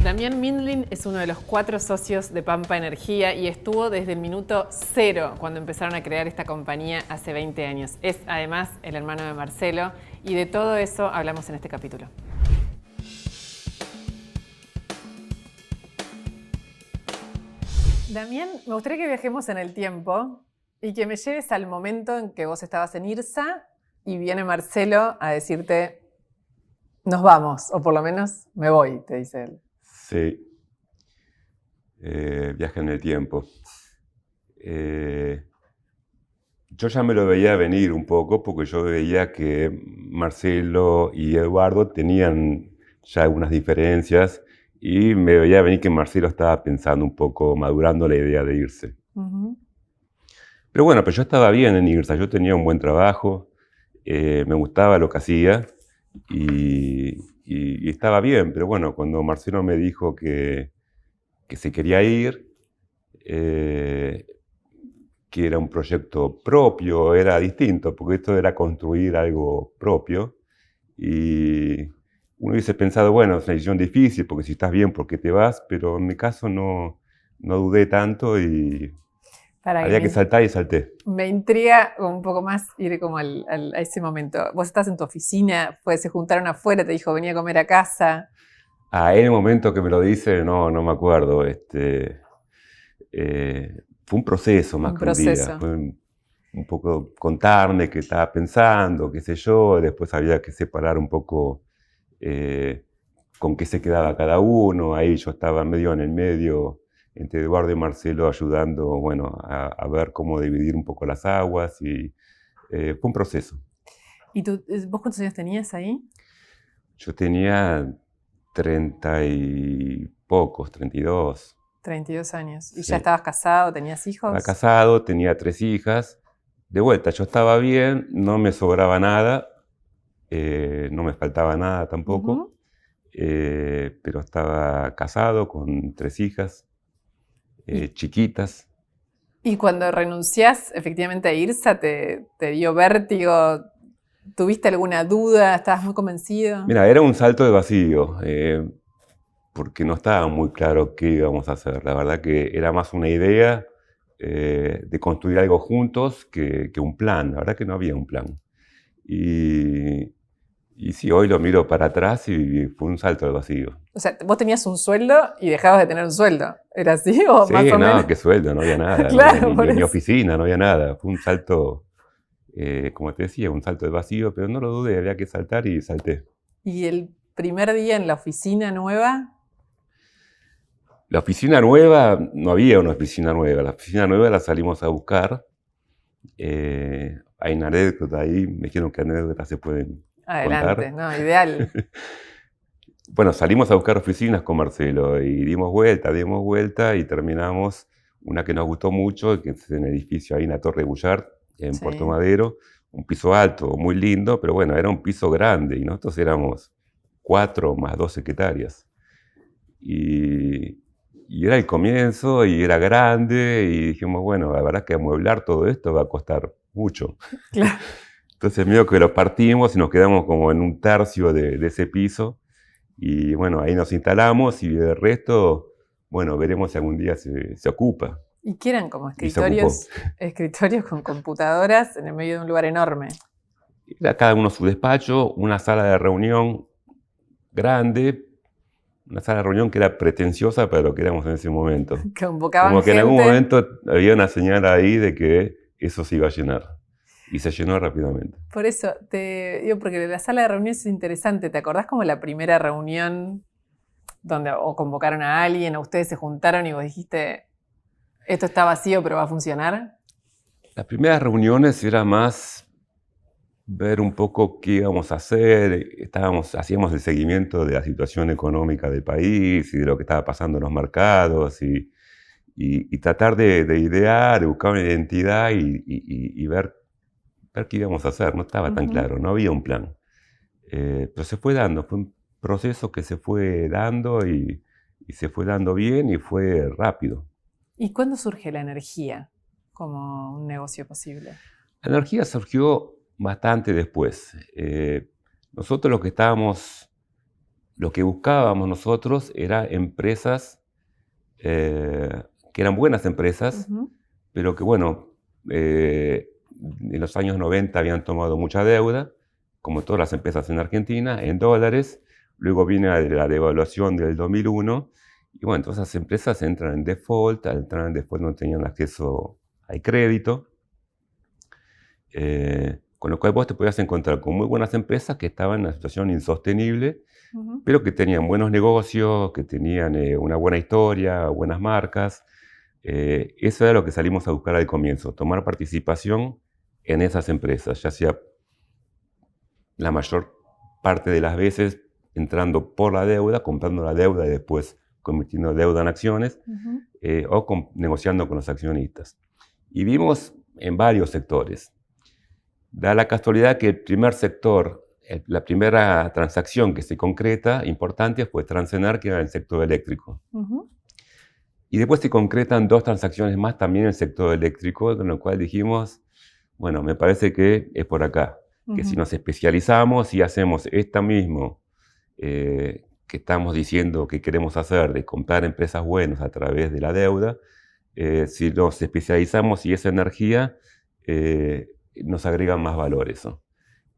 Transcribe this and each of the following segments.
Damián Mindlin es uno de los 4 socios de Pampa Energía y estuvo desde el minuto 0 cuando empezaron a crear esta compañía hace 20 años. Es además el hermano de Marcelo y de todo eso hablamos en este capítulo. Damián, me gustaría que viajemos en el tiempo y que me lleves al momento en que vos estabas en IRSA y viene Marcelo a decirte, nos vamos, o por lo menos me voy, te dice él. Sí, viaje en el tiempo. Yo ya me lo veía venir un poco porque yo veía que Marcelo y Eduardo tenían ya algunas diferencias y me veía venir que Marcelo estaba pensando un poco, madurando la idea de irse. Pero bueno, yo estaba bien en IRSA, yo tenía un buen trabajo, me gustaba lo que hacía y estaba bien, pero bueno, cuando Marcelo me dijo que se quería ir, que era un proyecto propio, era distinto, porque esto era construir algo propio, y uno hubiese pensado, bueno, es una decisión difícil, porque si estás bien, ¿por qué te vas? Pero en mi caso no dudé tanto y había que saltar y salté. Me intriga un poco más ir como a ese momento. Vos estás en tu oficina, pues se juntaron afuera, te dijo, venía a comer a casa. En el momento que me lo dice, no me acuerdo. Fue un proceso más que un día. Fue un poco contarme qué estaba pensando, qué sé yo. Después había que separar un poco con qué se quedaba cada uno. Ahí yo estaba medio en el medio, entre Eduardo y Marcelo, ayudando, bueno, a ver cómo dividir un poco las aguas. Y fue un proceso. ¿Y vos cuántos años tenías ahí? Yo tenía 30 y pocos, 32. 32 años. ¿Y Sí. ya estabas casado, tenías hijos? Estaba casado, tenía 3 hijas. De vuelta, yo estaba bien, no me sobraba nada, no me faltaba nada tampoco, pero estaba casado con 3 hijas, chiquitas. ¿Y cuando renunciás efectivamente a IRSA, te dio vértigo? ¿Tuviste alguna duda? ¿Estabas muy convencido? Mira, era un salto de vacío, porque no estaba muy claro qué íbamos a hacer. La verdad que era más una idea de construir algo juntos que un plan. La verdad que no había un plan. Y sí, hoy lo miro para atrás y fue un salto al vacío. O sea, vos tenías un sueldo y dejabas de tener un sueldo. ¿Era así o sí, más o menos? No, qué sueldo, no había nada. Claro, ni oficina, no había nada. Fue un salto, como te decía, un salto de vacío, pero no lo dudé, había que saltar y salté. ¿Y el primer día en la oficina nueva? La oficina nueva, no había una oficina nueva. La oficina nueva la salimos a buscar. Hay una anécdota ahí, me dijeron que anécdotas se pueden Adelante, contar. no, ideal. Bueno, salimos a buscar oficinas con Marcelo y dimos vuelta y terminamos una que nos gustó mucho, que es en el edificio ahí en la Torre Bullard, en Puerto Madero, un piso alto, muy lindo, pero bueno, era un piso grande y nosotros éramos 4 más 2 secretarias. Y era el comienzo y era grande y dijimos, bueno, la verdad es que amueblar todo esto va a costar mucho. Claro. Entonces medio que lo partimos y nos quedamos como en un tercio de ese piso. Y bueno, ahí nos instalamos y el resto, bueno, veremos si algún día se ocupa. ¿Y qué eran como escritorios con computadoras en el medio de un lugar enorme? Era cada uno su despacho, una sala de reunión grande, una sala de reunión que era pretenciosa para lo que éramos en ese momento. Convocaban como que gente. En algún momento había una señal ahí de que eso se iba a llenar. Y se llenó rápidamente. Por eso, te digo, porque la sala de reuniones es interesante. ¿Te acordás como la primera reunión donde o convocaron a alguien o ustedes se juntaron y vos dijiste, esto está vacío pero va a funcionar? Las primeras reuniones era más ver un poco qué íbamos a hacer. Hacíamos el seguimiento de la situación económica del país y de lo que estaba pasando en los mercados y tratar de idear, de buscar una identidad y ver qué íbamos a hacer. No estaba tan claro, no había un plan. Pero se fue dando, fue un proceso que se fue dando y se fue dando bien y fue rápido. ¿Y cuándo surge la energía? como un negocio posible? La energía surgió bastante después. Nosotros lo que buscábamos nosotros era empresas que eran buenas empresas, pero que, bueno, en los años 90 habían tomado mucha deuda, como todas las empresas en Argentina, en dólares. Luego viene la devaluación del 2001, y bueno, todas esas empresas entran en default, no tenían acceso al crédito, con lo cual vos te podías encontrar con muy buenas empresas que estaban en una situación insostenible, pero que tenían buenos negocios, que tenían una buena historia, buenas marcas. Eso era lo que salimos a buscar al comienzo, tomar participación en esas empresas, ya sea la mayor parte de las veces entrando por la deuda, comprando la deuda y después convirtiendo deuda en acciones, o negociando con los accionistas. Y vimos en varios sectores. Da la casualidad que el primer sector, la primera transacción que se concreta, importante, fue Transener, que era el sector eléctrico. Y después se concretan 2 transacciones más también en el sector eléctrico, con lo cual dijimos, bueno, me parece que es por acá. Que si nos especializamos y hacemos esto mismo que estamos diciendo que queremos hacer, de comprar empresas buenas a través de la deuda, si nos especializamos y esa energía nos agrega más valor eso.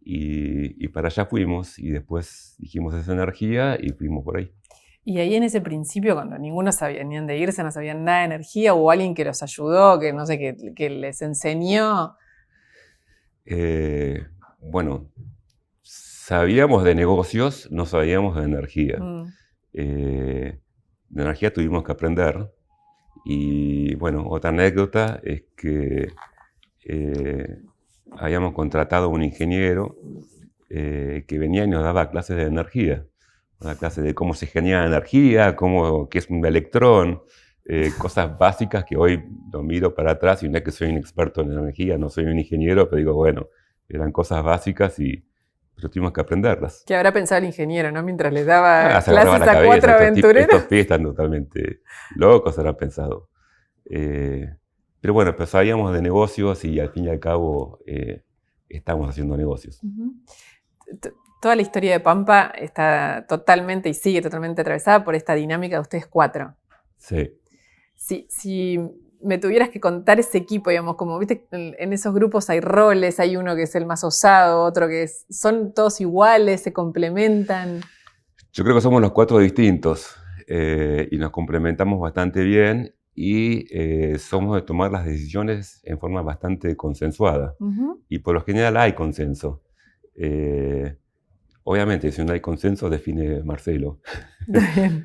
Y para allá fuimos, y después dijimos esa energía y fuimos por ahí. Y ahí en ese principio, cuando ninguno sabía ni dónde irse, no sabían nada de energía, hubo alguien que los ayudó, que no sé, que les enseñó. Bueno, sabíamos de negocios, no sabíamos de energía. De energía tuvimos que aprender. Y bueno, otra anécdota es que habíamos contratado a un ingeniero que venía y nos daba clases de energía. Una clase de cómo se genera energía, qué es un electrón, cosas básicas que hoy lo miro para atrás y no es que soy un experto en energía, no soy un ingeniero, pero digo, bueno, eran cosas básicas pero tuvimos que aprenderlas. ¿Qué habrá pensado el ingeniero, no? Mientras les daba se clases la a cabeza, 4 aventureros. Estos pies están totalmente locos, habrán pensado. Pero bueno, pues sabíamos de negocios y al fin y al cabo estamos haciendo negocios. Toda la historia de Pampa está totalmente y sigue totalmente atravesada por esta dinámica de ustedes 4. Sí. Si me tuvieras que contar ese equipo, digamos, como viste, en esos grupos hay roles, hay uno que es el más osado, otro que ¿son todos iguales, se complementan? Yo creo que somos los 4 distintos y nos complementamos bastante bien y somos de tomar las decisiones en forma bastante consensuada. Y por lo general hay consenso. Obviamente, si no hay consenso, define Marcelo.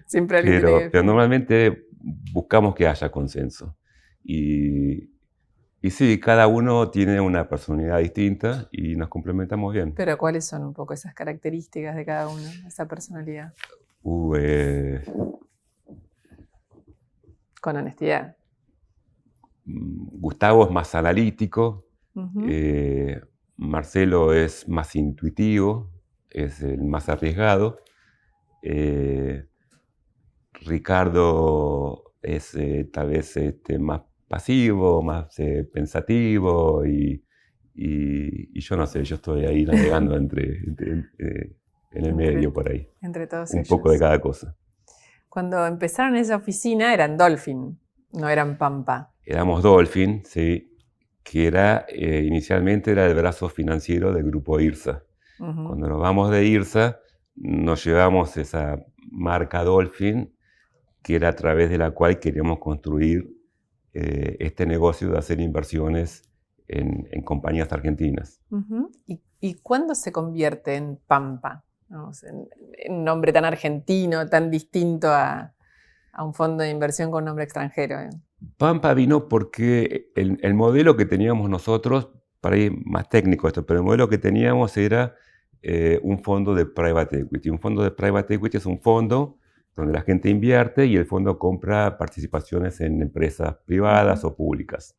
Siempre alguien pero normalmente buscamos que haya consenso. Y sí, cada uno tiene una personalidad distinta y nos complementamos bien. ¿Pero cuáles son un poco esas características de cada uno, esa personalidad? Con honestidad. Gustavo es más analítico, Marcelo es más intuitivo, es el más arriesgado, Ricardo es tal vez más pasivo, más pensativo y yo no sé, yo estoy ahí navegando en el medio por ahí. Entre todos un ellos. poco de cada cosa. Cuando empezaron esa oficina eran Dolphin, no eran Pampa. Éramos Dolphin, sí, que inicialmente era el brazo financiero del grupo IRSA. Cuando nos vamos de IRSA, nos llevamos esa marca Dolphin, que era a través de la cual queríamos construir este negocio de hacer inversiones en compañías argentinas. ¿Y cuándo se convierte en Pampa? Vamos, en un nombre tan argentino, tan distinto a un fondo de inversión con nombre extranjero. Pampa vino porque el modelo que teníamos nosotros, para ir más técnico esto, pero el modelo que teníamos era un fondo de private equity. Un fondo de private equity es un fondo donde la gente invierte y el fondo compra participaciones en empresas privadas o públicas.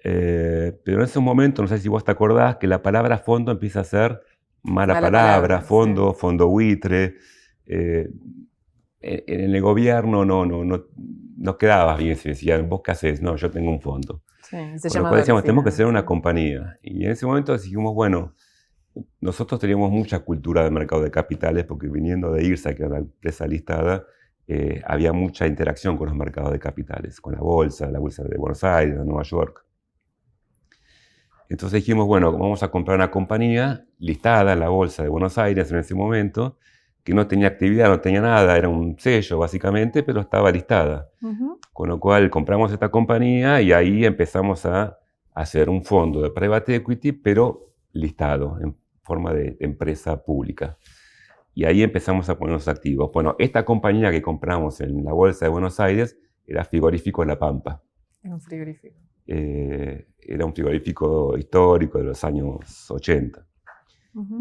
Pero en ese momento, no sé si vos te acordás, que la palabra fondo empieza a ser mala palabra, fondo, sí. Fondo buitre. En el gobierno nos quedaba bien si decían, ¿vos qué haces? No, yo tengo un fondo. Sí, se Con lo llama cual decíamos, Dolfina, tenemos que ¿no? ser una compañía. Y en ese momento dijimos, bueno, nosotros teníamos mucha cultura de mercado de capitales porque viniendo de IRSA, que era una empresa listada, había mucha interacción con los mercados de capitales, con la bolsa de Buenos Aires, de Nueva York. Entonces dijimos, bueno, vamos a comprar una compañía listada en la bolsa de Buenos Aires en ese momento, que no tenía actividad, no tenía nada, era un sello básicamente, pero estaba listada. Con lo cual compramos esta compañía y ahí empezamos a hacer un fondo de private equity, pero listado en forma de empresa pública. Y ahí empezamos a ponernos activos. Bueno, esta compañía que compramos en la bolsa de Buenos Aires era Frigorífico La Pampa. Era un frigorífico. Era un frigorífico histórico de los años 80.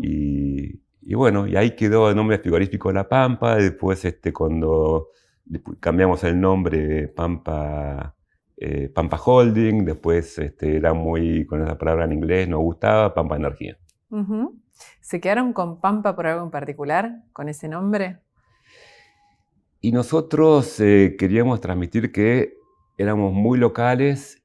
Y bueno, y ahí quedó el nombre Frigorífico La Pampa. Después, cuando cambiamos el nombre Pampa Holding, después era muy, con esa palabra en inglés, nos gustaba, Pampa Energía. ¿Se quedaron con Pampa por algo en particular, con ese nombre? Y nosotros queríamos transmitir que éramos muy locales.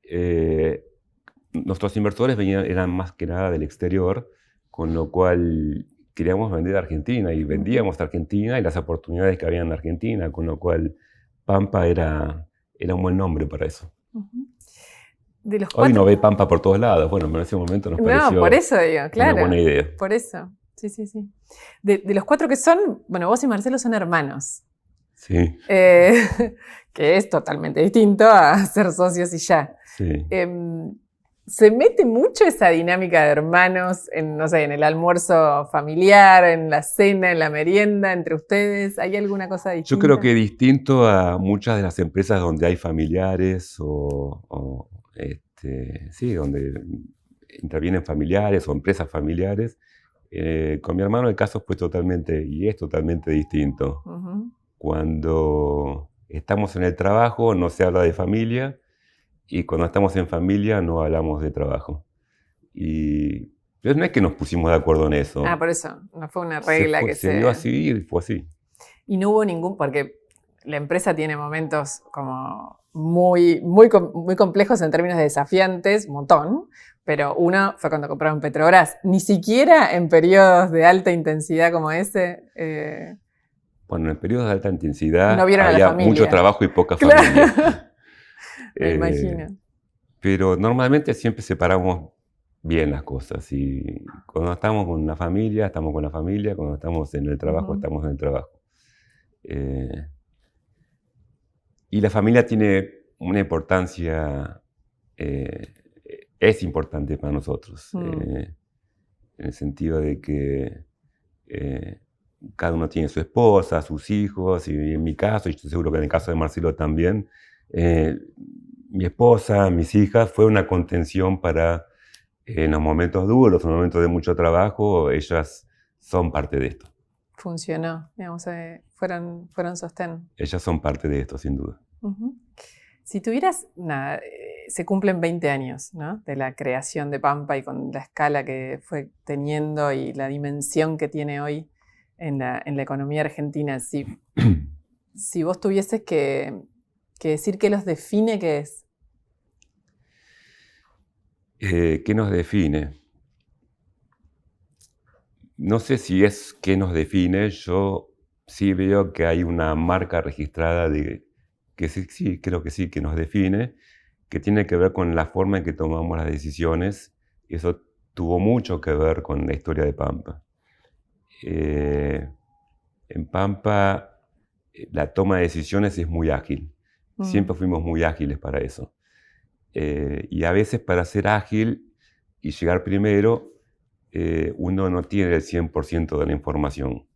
Nuestros inversores eran más que nada del exterior, con lo cual queríamos vender a Argentina y vendíamos a Argentina y las oportunidades que había en Argentina, con lo cual Pampa era un buen nombre para eso. De los Hoy no ve Pampa por todos lados, bueno, pero en ese momento nos pareció por eso digo, claro, una buena idea. Por eso, sí. De los 4 que son, bueno, vos y Marcelo son hermanos. Sí. Que es totalmente distinto a ser socios y ya. Sí. ¿Se mete mucho esa dinámica de hermanos en, no sé, en el almuerzo familiar, en la cena, en la merienda, entre ustedes? ¿Hay alguna cosa distinta? Yo creo que distinto a muchas de las empresas donde hay familiares sí, donde intervienen familiares o empresas familiares. Con mi hermano el caso fue totalmente, y es totalmente distinto. Cuando estamos en el trabajo no se habla de familia, y cuando estamos en familia no hablamos de trabajo. Pero no es que nos pusimos de acuerdo en eso. Por eso, no fue una regla se dio así y fue así. Y no hubo porque la empresa tiene momentos como muy complejos en términos de desafiantes, un montón, pero uno fue cuando compraron Petrobras. Ni siquiera en periodos de alta intensidad como ese. Bueno, en periodos de alta intensidad no vieron había a la familia. Mucho trabajo y poca familia. Me imagino. Pero normalmente siempre separamos bien las cosas. Y cuando estamos con la familia, estamos con la familia. Cuando estamos en el trabajo, estamos en el trabajo. Y la familia tiene una importancia, es importante para nosotros. En el sentido de que cada uno tiene su esposa, sus hijos, y en mi caso, y estoy seguro que en el caso de Marcelo también, mi esposa, mis hijas, fue una contención para en los momentos duros, en los momentos de mucho trabajo, ellas son parte de esto. Funcionó, digamos, fueron sostén. Ellas son parte de esto, sin duda. Si tuvieras, se cumplen 20 años, ¿no?, de la creación de Pampa y con la escala que fue teniendo y la dimensión que tiene hoy en la economía argentina. Si vos tuvieses que decir qué los define, ¿qué es? ¿Qué nos define? No sé si es qué nos define. Yo sí veo que hay una marca registrada que sí, creo que sí, que nos define, que tiene que ver con la forma en que tomamos las decisiones. Y eso tuvo mucho que ver con la historia de Pampa. En Pampa la toma de decisiones es muy ágil. Siempre fuimos muy ágiles para eso. Y a veces para ser ágil y llegar primero, uno no tiene el 100% de la información.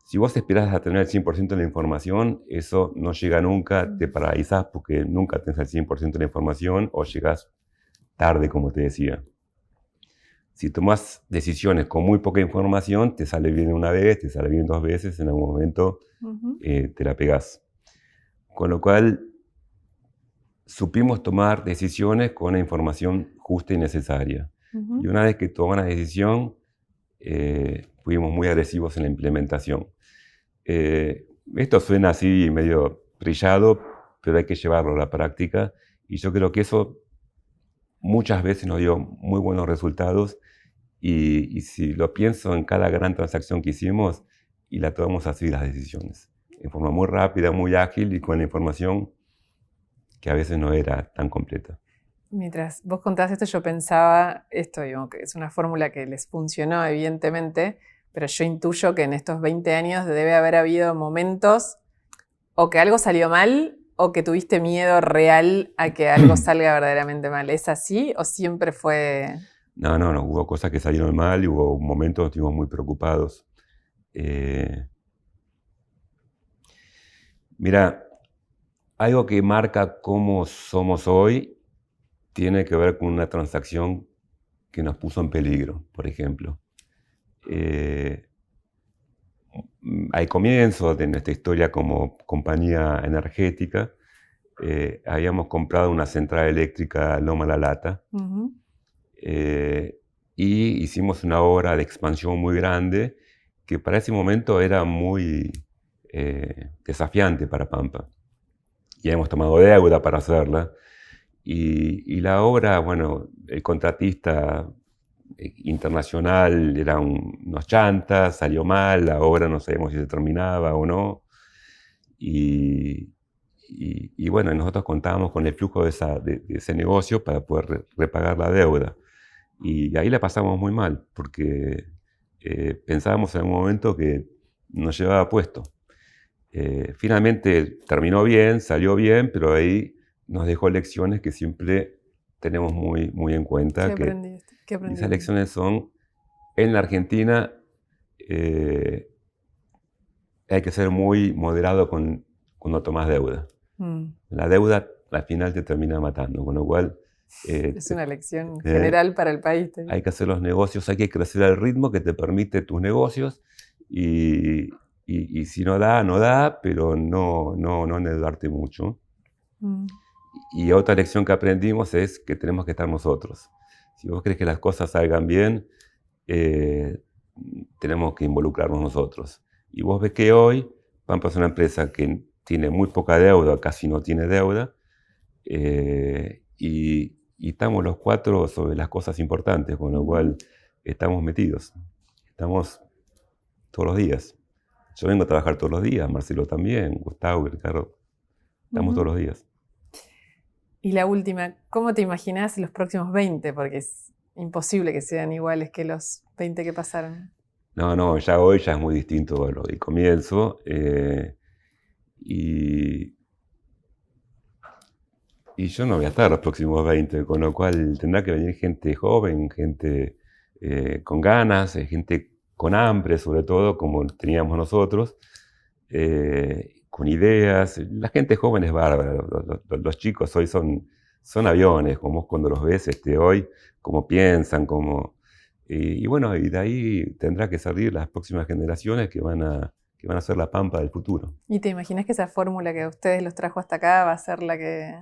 Si vos esperás a tener el 100% de la información, eso no llega nunca, te paralizás porque nunca tenés el 100% de la información o llegás tarde, como te decía. Si tomás decisiones con muy poca información, te sale bien una vez, te sale bien 2 veces, en algún momento te la pegás. Con lo cual, supimos tomar decisiones con la información justa y necesaria. Y una vez que tomamos una decisión, fuimos muy agresivos en la implementación. Esto suena así medio trillado, pero hay que llevarlo a la práctica. Y yo creo que eso muchas veces nos dio muy buenos resultados. Y si lo pienso en cada gran transacción que hicimos, y la tomamos así las decisiones, en forma muy rápida, muy ágil y con la información que a veces no era tan completa. Mientras vos contabas esto, yo pensaba esto, digo, que es una fórmula que les funcionó, evidentemente, pero yo intuyo que en estos 20 años debe haber habido momentos o que algo salió mal o que tuviste miedo real a que algo salga verdaderamente mal. ¿Es así o siempre fue...? No, hubo cosas que salieron mal y hubo momentos que estuvimos muy preocupados. Mira, algo que marca cómo somos hoy tiene que ver con una transacción que nos puso en peligro, por ejemplo. Al comienzo de nuestra historia como compañía energética, habíamos comprado una central eléctrica Loma La Lata. Y hicimos una obra de expansión muy grande que para ese momento era muy desafiante para Pampa. Y hemos tomado deuda para hacerla. Y la obra, bueno, el contratista internacional eran unos chantas, salió mal, la obra no sabíamos si se terminaba o no. Y bueno, nosotros contábamos con el flujo de ese negocio para poder repagar la deuda. Y ahí la pasamos muy mal, porque pensábamos en un momento que nos llevaba puesto. Finalmente terminó bien, salió bien, pero ahí nos dejó lecciones que siempre tenemos muy, muy en cuenta. ¿Qué aprendiste? Esas lecciones son, en la Argentina hay que ser muy moderado cuando tomas deuda. La deuda al final te termina matando, con lo cual... es una lección general para el país. Hay que hacer los negocios, hay que crecer al ritmo que te permite tus negocios y si no da, no da, pero no endeudarte mucho. Y otra lección que aprendimos es que tenemos que estar nosotros. Si vos querés que las cosas salgan bien, tenemos que involucrarnos nosotros. Y vos ves que hoy Pampa es una empresa que tiene muy poca deuda, casi no tiene deuda, y estamos los cuatro sobre las cosas importantes, con lo cual estamos metidos. Estamos todos los días. Yo vengo a trabajar todos los días, Marcelo también, Gustavo, Ricardo. Estamos todos los días. Y la última, ¿cómo te imaginás los próximos 20? Porque es imposible que sean iguales que los 20 que pasaron. No, ya hoy ya es muy distinto a lo del comienzo. Y yo no voy a estar los próximos 20, con lo cual tendrá que venir gente joven, gente con ganas, gente con hambre, sobre todo, como teníamos nosotros, con ideas. La gente joven es bárbara, los chicos hoy son aviones, como cuando los ves hoy, cómo piensan, y bueno, y de ahí tendrá que salir las próximas generaciones que van a ser la Pampa del futuro. ¿Y te imaginas que esa fórmula que a ustedes los trajo hasta acá va a ser la que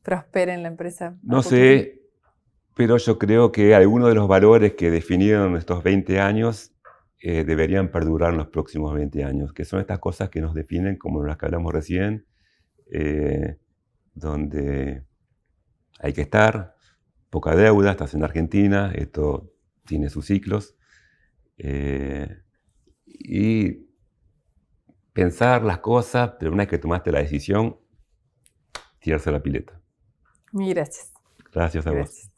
prospere en la empresa? No sé, pero yo creo que algunos de los valores que definieron estos 20 años deberían perdurar en los próximos 20 años, que son estas cosas que nos definen, como las que hablamos recién, donde hay que estar, poca deuda, estás en Argentina, esto tiene sus ciclos, y pensar las cosas, pero una vez que tomaste la decisión, tirarse a la pileta. Gracias. Gracias a vos.